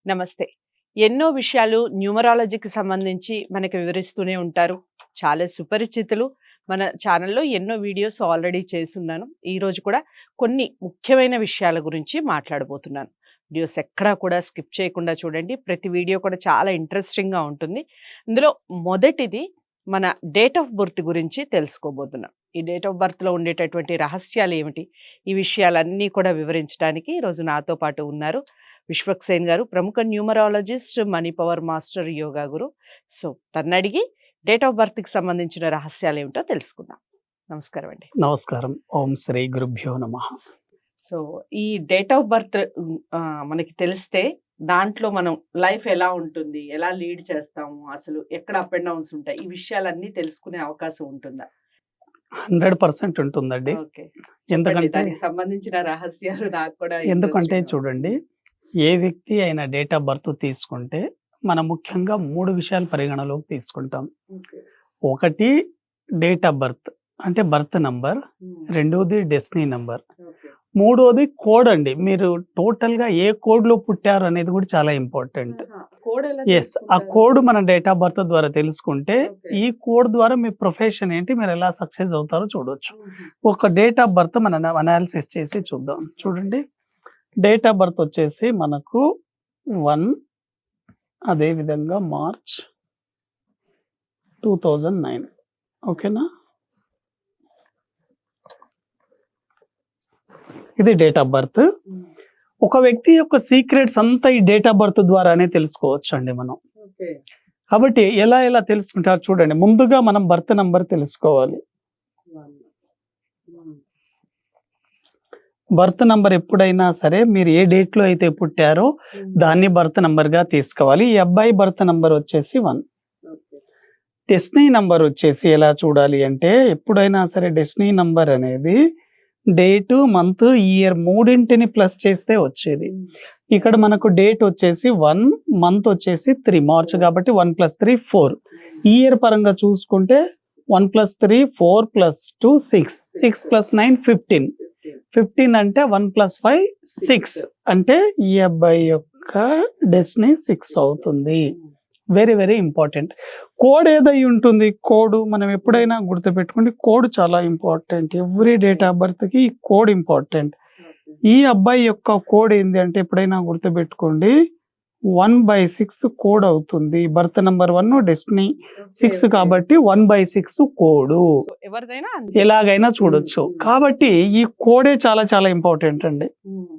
నమస్తే. ఎన్నో విషయాలు న్యూమరాలజీకి సంబంధించి మనకి వివరిస్తూనే ఉంటారు. చాలా సుపరిచితులు. మన ఛానల్‌లో ఎన్నో వీడియోస్ ఆల్రెడీ చేసున్నాను. ఈరోజు కూడా కొన్ని ముఖ్యమైన విషయాల గురించి మాట్లాడబోతున్నాను. వీడియోస్ ఎక్కడా కూడా స్కిప్ చేయకుండా చూడండి. ప్రతి వీడియో కూడా చాలా ఇంట్రెస్టింగ్‌గా ఉంటుంది. ఇందులో మొదటిది మన డేట్ ఆఫ్ బర్త్ గురించి తెలుసుకోబోతున్నాం. ఈ డేట్ ఆఫ్ బర్త్‌లో ఉండేటటువంటి రహస్యాలు ఏమిటి? ఈ విషయాలన్నీ కూడా వివరించడానికి ఈరోజు నాతో పాటు ఉన్నారు. విశ్వక్సేన్ గారు ప్రముఖ numerologist, money power master, yoga guru. So తన్నడిగి డేట్ ఆఫ్ బర్త్‌కి సంబంధించిన రహస్యాలు ఏమిటో తెలుసుకుందాం. నమస్కారం అండి. నమస్కారం. ఓం శ్రీ గురుభ్యో నమః. సో ఈ డేట్ ఆఫ్ బర్త్ మనకి తెలిస్తే దాంట్లో మనం లైఫ్ ఎలా ఉంటుంది? ఎలా లీడ్ చేస్తాము? అసలు ఎక్కడ అప్ అండ్ డౌన్స్ ఉంటాయి? ఈ విషయాలన్నీ తెలుసుకునే అవకాశం ఉంటుందా? 100% ఉంటుందండి. ఓకే. చెప్పండి. ఎందుకంటే దానికి సంబంధించిన రహస్యాలు నాకు కూడా ఎందుకంటే ఇంట్రెస్టింగ్‌గా చూడండి, ఏ వ్యక్తి అయినా డేట్ ఆఫ్ బర్త్ తీసుకుంటే మనం ముఖ్యంగా 3 విషయాలు పరిగణలోకి తీసుకుంటాం. ఓకే. ఒకటి డేట్ ఆఫ్ బర్త్ అంటే బర్త్ నంబర్, రెండోది డెస్టినీ నంబర్, ఓకే. మూడోది కోడ్ అండి. మీరు టోటల్‌గా ఏ కోడ్‌లో పుట్టారు అనేది కూడా చాలా ఇంపార్టెంట్. కోడ్ ఎలా ఆ తెలుసుకుంటారు? కోడ్ మన డేట్ ఆఫ్ బర్త్ ద్వారా తెలుసుకుంటే ఓకే. ఈ కోడ్ ద్వారా మీ ప్రొఫెషన్ ఏంటి, మీరు ఎలా సక్సెస్ అవుతారో చూడొచ్చు. మ్మ్. ఒక డేట్ ఆఫ్ బర్త్ మనం అనాలిసిస్ చేసి చూద్దాం. చూడండి, డేట్ ఆఫ్ బర్త్ వచ్చేసి మనకు 1, అదే విధంగా మార్చ్ 2009. ఓకేనా, ఇది డేట్ ఆఫ్ బర్త్. మ్మ్. ఒక వ్యక్తి యొక్క సీక్రెట్స్ అంతా ఈ డేట్ ఆఫ్ బర్త్ ద్వారానే తెలుసుకోవచ్చు అండి మనం. ఓకే. కాబట్టి ఎలా తెలుసుకుంటారు చూడండి. ముందుగా మనం బర్త్ నంబర్ తెలుసుకోవాలి. వన్. మ్మ్. బర్త్ నంబర్ ఎప్పుడైనా సరే మీరు ఏ డేట్ లో అయితే పుట్టారో దాన్ని బర్త్ నంబర్ గా తీసుకోవాలి. ఈ అబ్బాయి బర్త్ నంబర్ వచ్చేసి 1. ఓకే. డెస్టినీ నంబర్ వచ్చేసి ఎలా చూడాలి అంటే, ఎప్పుడైనా సరే డెస్టినీ నంబర్ అనేది డేటు, మంత్, ఇయర్ మూడింటిని ప్లస్ చేస్తే వచ్చేది. మ్మ్. ఇక్కడ మనకు డేట్ వచ్చేసి 1, మంత్ వచ్చేసి 3, మార్చ్ కాబట్టి 1 + 3 4. ఇయర్ పరంగా చూసుకుంటే 1 + 3 4 + 2 6, 6 + 9 15. 15 అంటే 1 + 5 6. అంటే ఈ అబ్బాయి యొక్క డెస్టినీ 6 అవుతుంది. Very very important. కోడ్ ఏదై ఉంటుంది, కోడ్ మనం ఎప్పుడైనా గుర్తుపెట్టుకోండి. కోడ్ చాలా important. Every date of birth కి కోడ్ ఇంపార్టెంట్. ఈ అబ్బాయి యొక్క కోడ్ ఏంది అంటే ఎప్పుడైనా గుర్తుపెట్టుకోండి, 1/6 కోడ్ అవుతుంది. బర్త్ నంబర్ 1, డెస్టినీ 6 కాబట్టి 1/6 కోడు. సో ఎవరిదైనా అంతే. ఎలాగైనా చూడొచ్చు. కాబట్టి ఈ కోడే చాలా ఇంపార్టెంట్ అండి. మ్మ్.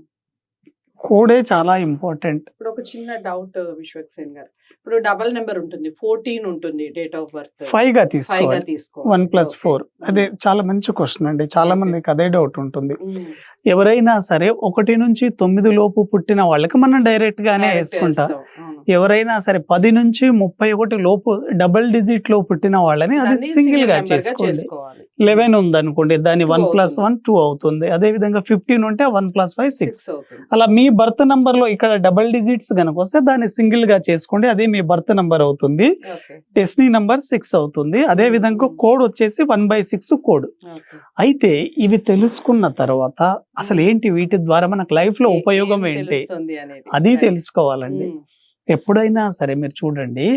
కోడే చాలా ఇంపార్టెంట్. ఇప్పుడు ఒక చిన్న డౌట్ విశ్వక్సేన్ గారు. ఇప్పుడు డబల్ నెంబర్ ఉంటుంది, 14 ఉంటుంది డేట్ ఆఫ్ బర్త్. 5 గా 5గా తీసుకోవాలి. తీసుకోవాలి. 1 + 4. అదే చాలా మంచి క్వశ్చన్ అండి. చాలా Okay. మందికి అదే డౌట్ ఉంటుంది. మ్మ్. ఎవరైనా సరే 1 నుంచి 9 లోపు పుట్టిన వాళ్ళకి మనం డైరెక్ట్ గానే Direct వేసుకుంటాం. వేస్తాం. అవును. ఎవరైనా సరే 10 నుంచి 31 లోపు డబుల్ డిజిట్ లో పుట్టిన వాళ్ళని అది దాన్ని సింగిల్ గా number గా చేసుకోండి. చేసుకోవాలి. 11 ఉందనుకోండి, దాన్ని 1 + 1 అవుతుంది. 2 అవుతుంది. అదే విధంగా 15 ఉంటే 1 + 5 6. 6 అవుతుంది. అలా మీ బర్త్ నంబర్ లో ఇక్కడ డబుల్ డిజిట్స్ కనుక వస్తే దాన్ని సింగిల్ గా చేసుకోండి. అదే మీ బర్త్ నంబర్ అవుతుంది. ఓకే. డెస్టినీ నంబర్ 6 అవుతుంది. అదే విధంగా కోడ్ వచ్చేసి 1/6 కోడ్. ఓకే. అయితే ఇవి తెలుసుకున్న తర్వాత అసలు ఏంటి, వీటి ద్వారా మనకు లైఫ్ లో ఉపయోగం ఏం ఏంటి తెలుస్తుంది అనేది. అది Right. తెలుసుకోవాలండి. మ్మ్. ఎప్పుడైనా సరే మీరు చూడండి,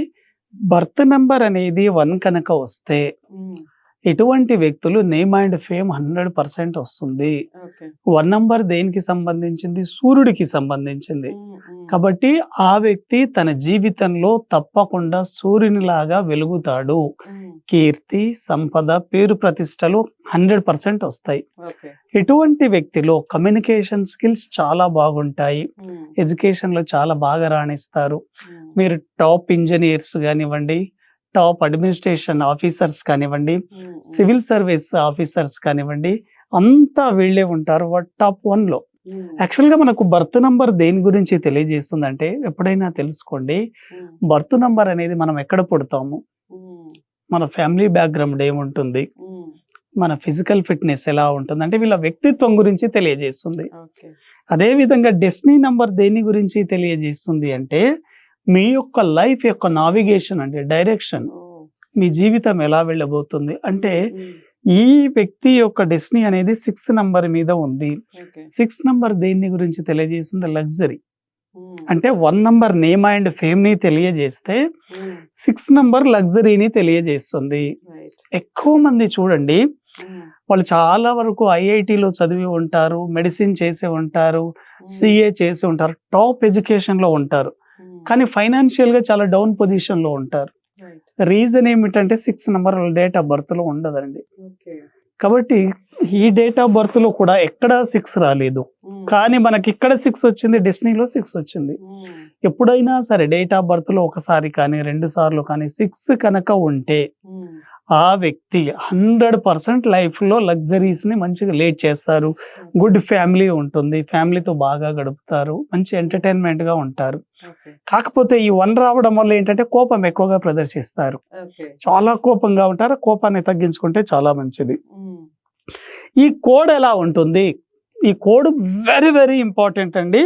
బర్త్ నంబర్ అనేది 1 కనుక వస్తే మ్మ్. ఎటువంటి వ్యక్తులు నేమ్ అండ్ ఫేమ్ 100% వస్తుంది. ఓకే. 1 నంబర్ దేనికి సంబంధించింది? సూర్యుడికి సంబంధించింది. మ్మ్. మ్మ్. కాబట్టి ఆ వ్యక్తి తన జీవితంలో తప్పకుండా సూర్యునిలాగా వెలుగుతాడు. మ్మ్. కీర్తి, సంపద, పేరు ప్రతిష్టలు 100% వస్తాయి. ఓకే. ఎటువంటి వ్యక్తిలో కమ్యూనికేషన్ స్కిల్స్ చాలా బాగుంటాయి. మ్మ్. ఎడ్యుకేషన్ లో చాలా బాగా రాణిస్తారు. మ్మ్. మీరు టాప్ ఇంజనీర్స్ కానివ్వండి, టాప్ అడ్మినిస్ట్రేషన్ ఆఫీసర్స్ కానివ్వండి, మ్మ్. సివిల్ సర్వీస్ ఆఫీసర్స్ కానివ్వండి, అంతా వీళ్ళే ఉంటారు టాప్ 1 లో. మ్మ్. యాక్చువల్ గా మనకు బర్త్ నంబర్ దేని గురించి తెలియజేస్తుందంటే, ఎప్పుడైనా తెలుసుకోండి, మ్మ్. బర్త్ నంబర్ అనేది మనం ఎక్కడ పుడతాము, మ్మ్. మన ఫ్యామిలీ బ్యాక్గ్రౌండ్ ఏముంటుంది, మ్మ్. మన ఫిజికల్ ఫిట్నెస్ ఎలా ఉంటుంది అంటే వీళ్ళ వ్యక్తిత్వం గురించి తెలియజేస్తుంది. ఓకే. అదే విధంగా డెస్టినీ నంబర్ దేని గురించి తెలియజేస్తుంది అంటే, మీ యొక్క లైఫ్ యొక్క నావిగేషన్ అంటే డైరెక్షన్, ఓ. మీ జీవితం ఎలా వెళ్ళబోతుంది అంటే, మ్మ్. ఈ వ్యక్తి యొక్క డెస్టినీ అనేది 6 నంబర్ మీద ఉంది. ఓకే. 6 నంబర్ దేని గురించి తెలియజేస్తుంది? లగ్జరీ. అంటే 1 నంబర్ నేమ్ అండ్ ఫేమ్ ని తెలియజేస్తే 6 నంబర్ లగ్జరీని తెలియజేస్తుంది. ఎక్కువ మంది చూడండి, వాళ్ళు చాలా వరకు ఐఐటిలో చదివి ఉంటారు, మెడిసిన్ చేసి ఉంటారు, సిఏ చేసి ఉంటారు, టాప్ ఎడ్యుకేషన్ లో ఉంటారు, కానీ ఫైనాన్షియల్ గా చాలా డౌన్ పొజిషన్ లో ఉంటారు. రీజన్ ఏమిటంటే 6 నంబర్ డేట్ ఆఫ్ బర్త్ లో ఉండదండి. కాబట్టి ఈ డేట్ ఆఫ్ బర్త్ లో కూడా ఎక్కడ 6 రాలేదు, కానీ మనకి ఇక్కడ 6 వచ్చింది, డెస్టినీలో 6 వచ్చింది. ఎప్పుడైనా సరే డేట్ ఆఫ్ బర్త్ లో ఒకసారి కానీ 2 సార్లు కానీ 6 కనుక ఉంటే ఆ వ్యక్తి 100% లైఫ్ లో లగ్జరీస్ ని మంచిగా లీడ్ చేస్తారు. గుడ్ ఫ్యామిలీ ఉంటుంది, ఫ్యామిలీతో బాగా గడుపుతారు, మంచి ఎంటర్టైన్మెంట్ గా ఉంటారు. కాకపోతే ఈ 1 రావడం వల్ల ఏంటంటే కోపం ఎక్కువగా ప్రదర్శిస్తారు, చాలా కోపంగా ఉంటారు. కోపాన్ని తగ్గించుకుంటే చాలా మంచిది. ఈ కోడ్ ఎలా ఉంటుంది? ఈ కోడ్ వెరీ వెరీ ఇంపార్టెంట్ అండి.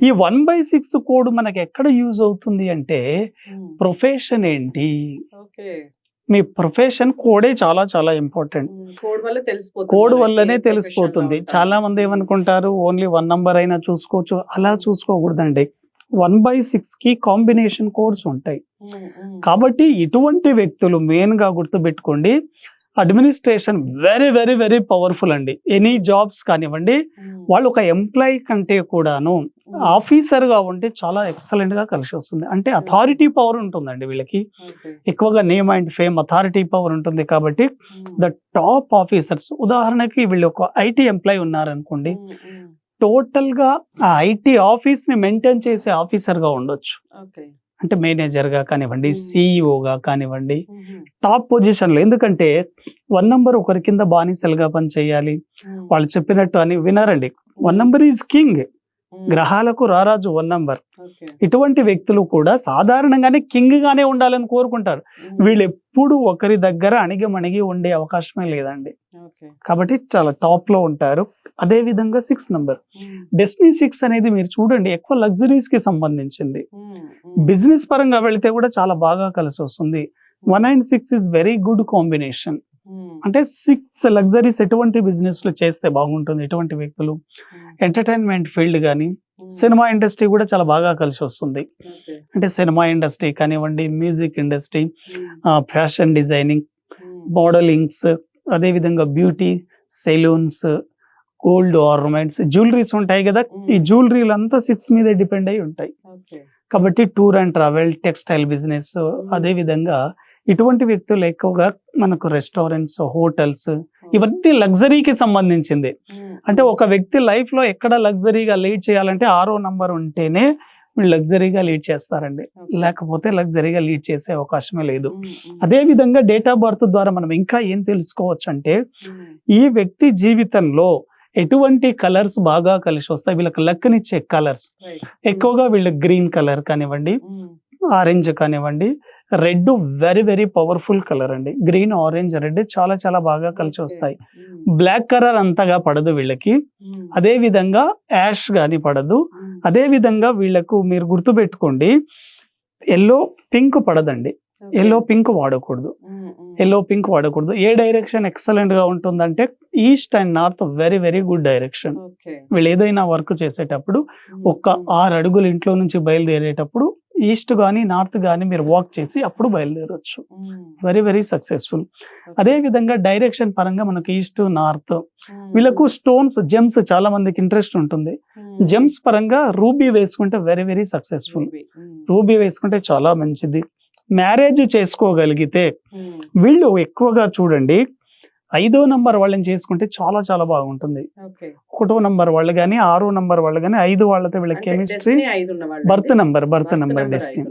ఈ 1/6 కోడ్ మనకి ఎక్కడ యూజ్ అవుతుంది అంటే ప్రొఫెషన్ ఏంటి, మీ ప్రొఫెషన్ కోడే చాలా చాలా ఇంపార్టెంట్. కోడ్ వల్లనే తెలిసిపోతుంది. చాలా మంది ఏమనుకుంటారు ఓన్లీ 1 నంబర్ అయినా చూసుకోవచ్చు, అలా చూసుకోకూడదండి. 1/6 కి కాంబినేషన్ కోడ్స్ ఉంటాయి. కాబట్టి ఇటువంటి వ్యక్తులు మెయిన్ గా గుర్తుపెట్టుకోండి, administration very very very powerful అండి. ఎనీ జాబ్స్ కానివ్వండి, వాళ్ళు ఒక ఎంప్లాయీ కంటే కూడాను ఆఫీసర్ గా ఉంటే చాలా ఎక్సలెంట్ గా కలిసి వస్తుంది. అంటే అథారిటీ పవర్ ఉంటుందండి వీళ్ళకి, ఎక్కువగా name and fame, authority power ఉంటుంది. కాబట్టి ద టాప్ ఆఫీసర్స్, ఉదాహరణకి వీళ్ళు ఒక ఐటీ ఎంప్లాయీ ఉన్నారనుకోండి, టోటల్ గా ఆ ఐటీ ఆఫీస్ ని మెయింటైన్ చేసే ఆఫీసర్ గా ఉండొచ్చు. అంటే మేనేజర్ గా కానివ్వండి, సిఇఓగా కానివ్వండి, టాప్ పొజిషన్ లో. ఎందుకంటే 1 నంబర్ ఒకరి కింద బానిసలుగా పని చేయాలి, వాళ్ళు చెప్పినట్టు అని వినారండి. 1 నంబర్ ఈజ్ కింగ్, గ్రహాలకు రారాజు 1 నంబర్. ఇటువంటి వ్యక్తులు కూడా సాధారణంగానే కింగ్ గానే ఉండాలని కోరుకుంటారు. వీళ్ళు ఎప్పుడు ఒకరి దగ్గర అణిగి ఉండే అవకాశమే లేదండి. కాబట్టి చాలా టాప్ లో ఉంటారు. అదే విధంగా 6 నంబర్, డెస్టినీ 6 అనేది మీరు చూడండి ఎక్కువ లగ్జరీస్ కి సంబంధించింది. బిజినెస్ పరంగా వెళితే కూడా చాలా బాగా కలిసి వస్తుంది. 1 and 6 is very good combination. అంటే 6 లగ్జరీస్ ఎటువంటి బిజినెస్ లో చేస్తే బాగుంటుంది, ఎటువంటి వ్యక్తులు ఎంటర్టైన్మెంట్ ఫీల్డ్ కానీ, సినిమా ఇండస్ట్రీ కూడా చాలా బాగా కలిసి వస్తుంది. అంటే సినిమా ఇండస్ట్రీ కానివ్వండి, music industry, fashion designing, modellings, అదే విధంగా beauty salons, gold ornaments, jewelleries ఉంటాయి కదా, ఈ జ్యువెలరీలు అంతా 6 మీదే డిపెండ్ అయి ఉంటాయి. కాబట్టి tour and travel, textile business, అదే విధంగా ఇటువంటి వ్యక్తులు ఎక్కువగా మనకు రెస్టారెంట్స్, హోటల్స్, ఇవన్నీ లగ్జరీకి సంబంధించింది. అంటే ఒక వ్యక్తి లైఫ్ లో ఎక్కడ లగ్జరీగా లీడ్ చేయాలంటే 6వ నంబర్ ఉంటేనే వీళ్ళు లగ్జరీగా లీడ్ చేస్తారండి, లేకపోతే లగ్జరీగా లీడ్ చేసే అవకాశమే లేదు. అదే విధంగా డేట్ ఆఫ్ బర్త్ ద్వారా మనం ఇంకా ఏం తెలుసుకోవచ్చు అంటే ఈ వ్యక్తి జీవితంలో ఎటువంటి కలర్స్ బాగా కలిసి వస్తాయి, వీళ్ళకి లక్నిచ్చే కలర్స్ ఎక్కువగా వీళ్ళు గ్రీన్ కలర్ కానివ్వండి, ఆరెంజ్ కానివ్వండి, red very very powerful colour అండి. గ్రీన్, ఆరెంజ్, రెడ్ చాలా చాలా బాగా కలిసి వస్తాయి. బ్లాక్ కలర్ అంతగా పడదు వీళ్ళకి. అదే విధంగా యాష్ గాని పడదు. అదే విధంగా వీళ్ళకు మీరు గుర్తుపెట్టుకోండి, ఎల్లో పింక్ పడదండి. ఎల్లో పింక్ వాడకూడదు, ఎల్లో పింక్ వాడకూడదు. ఏ డైరెక్షన్ ఎక్సలెంట్ గా ఉంటుందంటే east and north very very good direction. వీళ్ళు ఏదైనా వర్క్ చేసేటప్పుడు ఒక 6 అడుగులు ఇంట్లో నుంచి బయలుదేరేటప్పుడు ఈస్ట్ గానీ నార్త్ గానీ మీరు వాక్ చేసి అప్పుడు బయలుదేరవచ్చు. Very very successful. అదే విధంగా డైరెక్షన్ పరంగా మనకు ఈస్ట్, నార్త్. వీళ్ళకు స్టోన్స్, జెమ్స్ చాలా మందికి ఇంట్రెస్ట్ ఉంటుంది. జెమ్స్ పరంగా రూబీ వేసుకుంటే వెరీ వెరీ సక్సెస్ఫుల్. రూబీ వేసుకుంటే చాలా మంచిది. మ్యారేజ్ చేసుకోగలిగితే వీళ్ళు ఎక్కువగా చూడండి 5వ నంబర్ వాళ్ళని చేసుకుంటే చాలా చాలా బాగుంటుంది. 1వ నంబర్ వాళ్ళు కానీ, 6వ నంబర్ వాళ్ళు కానీ, 5 వాళ్ళతో వీళ్ళ chemistry, birth number destiny.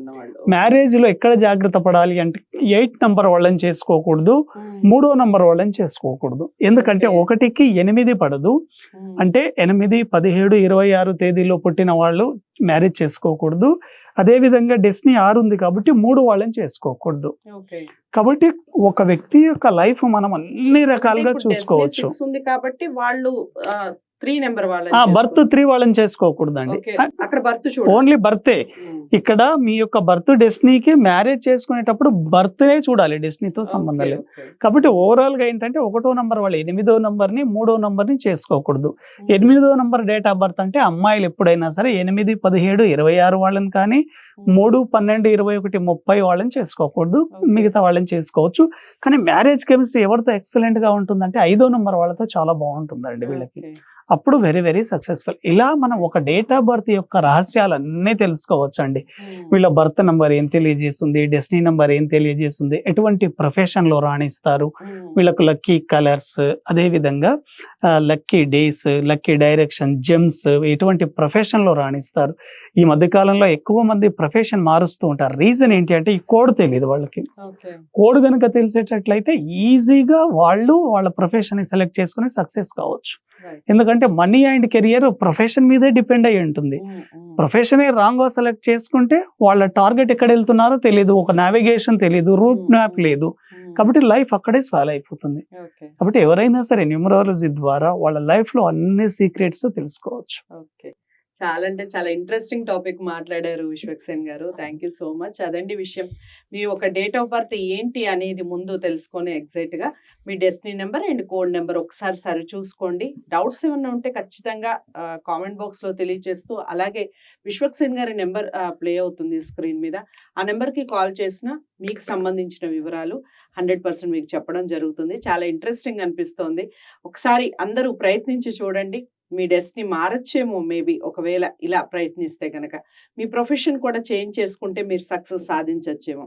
Marriage లో ఎక్కడ జాగ్రత్త పడాలి అంటే 8 నంబర్ వాళ్ళని చేసుకోకూడదు, 3వ నంబర్ వాళ్ళని చేసుకోకూడదు. ఎందుకంటే 1కి 8 పడదు. అంటే 8, 17, 26 తేదీలో పుట్టిన వాళ్ళు మ్యారేజ్ చేసుకోకూడదు. అదే విధంగా డెస్టినీ 6 ఉంది కాబట్టి 3 వాళ్ళని చేసుకోకూడదు. కాబట్టి ఒక వ్యక్తి యొక్క లైఫ్ మనం అన్ని రకాలుగా చూసుకోవచ్చు. కాబట్టి వాళ్ళు 3 నెంబర్ బర్త్ 3 వాళ్ళని చేసుకోకూడదండి. ఓన్లీ బర్తే. ఇక్కడ మీ యొక్క బర్త్ డెస్టినీకి మ్యారేజ్ చేసుకునేటప్పుడు బర్త్డే చూడాలి, డెస్టినీతో సంబంధం లేదు. కాబట్టి ఓవరాల్ గా ఏంటంటే 1వ నంబర్ వాళ్ళు 8వ నంబర్ని 3వ నంబర్ని చేసుకోకూడదు. 8వ నంబర్ డేట్ ఆఫ్ బర్త్ అంటే అమ్మాయిలు ఎప్పుడైనా సరే 8, 17, 26 వాళ్ళని కానీ 3, 12, 21, 30 వాళ్ళని చేసుకోకూడదు. మిగతా వాళ్ళని చేసుకోవచ్చు. కానీ మ్యారేజ్ కెమిస్ట్రీ ఎవరితో ఎక్సలెంట్ గా ఉంటుందంటే 5వ నంబర్ వాళ్ళతో చాలా బాగుంటుందండి వీళ్ళకి. అప్పుడు వెరీ వెరీ సక్సెస్ఫుల్. ఇలా మనం ఒక డేట్ ఆఫ్ బర్త్ యొక్క రహస్యాలన్నీ తెలుసుకోవచ్చు అండి. వీళ్ళ బర్త్ నంబర్ ఏం తెలియజేస్తుంది, డెస్టినీ నంబర్ ఏం తెలియజేస్తుంది, ఎటువంటి ప్రొఫెషన్ లో రాణిస్తారు, వీళ్ళకు లక్కీ కలర్స్, అదే విధంగా lucky days, lucky direction, gems, ఎటువంటి ప్రొఫెషన్ లో రాణిస్తారు. ఈ మధ్య కాలంలో ఎక్కువ మంది ప్రొఫెషన్ మారుస్తూ ఉంటారు. రీజన్ ఏంటి అంటే ఈ కోడ్ తెలియదు వాళ్ళకి. కోడ్ కనుక తెలిసేటట్లయితే ఈజీగా వాళ్ళు వాళ్ళ ప్రొఫెషన్ ని సెలెక్ట్ చేసుకుని సక్సెస్ కావచ్చు. ఎందుకంటే మనీ అండ్ కెరియర్ ప్రొఫెషన్ మీదే డిపెండ్ అయి ఉంటుంది. ప్రొఫెషన్ రాంగ్ గా సెలెక్ట్ చేసుకుంటే వాళ్ళ టార్గెట్ ఎక్కడ వెళ్తున్నారో తెలియదు, ఒక నావిగేషన్ తెలియదు, రూట్ మ్యాప్ లేదు. కాబట్టి లైఫ్ అక్కడే స్పాయిల్ అయిపోతుంది. కాబట్టి ఎవరైనా సరే న్యూమరాలజీ ద్వారా వాళ్ళ లైఫ్ లో అన్ని సీక్రెట్స్ తెలుసుకోవచ్చు. చాలా అంటే చాలా ఇంట్రెస్టింగ్ టాపిక్ మాట్లాడారు విశ్వక్సేన్ గారు. Thank you so much. అదండి విషయం. మీ ఒక డేట్ ఆఫ్ బర్త్ ఏంటి అనేది ముందు తెలుసుకొని ఎగ్జాక్ట్ గా మీ destiny number and code number ఒకసారి సరి చూసుకోండి. డౌట్స్ ఏమన్నా ఉంటే ఖచ్చితంగా కామెంట్ బాక్స్ లో తెలియజేస్తూ, అలాగే విశ్వక్సేన్ గారి నెంబర్ ప్లే అవుతుంది స్క్రీన్ మీద. ఆ నెంబర్కి కాల్ చేసినా మీకు సంబంధించిన వివరాలు 100% మీకు చెప్పడం జరుగుతుంది. చాలా ఇంట్రెస్టింగ్ అనిపిస్తోంది. ఒకసారి అందరూ ప్రయత్నించి చూడండి. మీ డెస్టినీ మారచ్చేమో మేబీ, ఒకవేళ ఇలా ప్రయత్నిస్తే కనుక మీ ప్రొఫెషన్ కూడా చేంజ్ చేసుకుంటే మీరు సక్సెస్ సాధించచ్చేమో.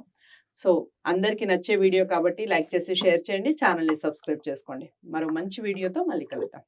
సో అందరికీ నచ్చే వీడియో కాబట్టి లైక్ చేసి షేర్ చేయండి, ఛానల్ని సబ్స్క్రైబ్ చేసుకోండి. మరో మంచి వీడియోతో మళ్ళీ కలుద్దాం.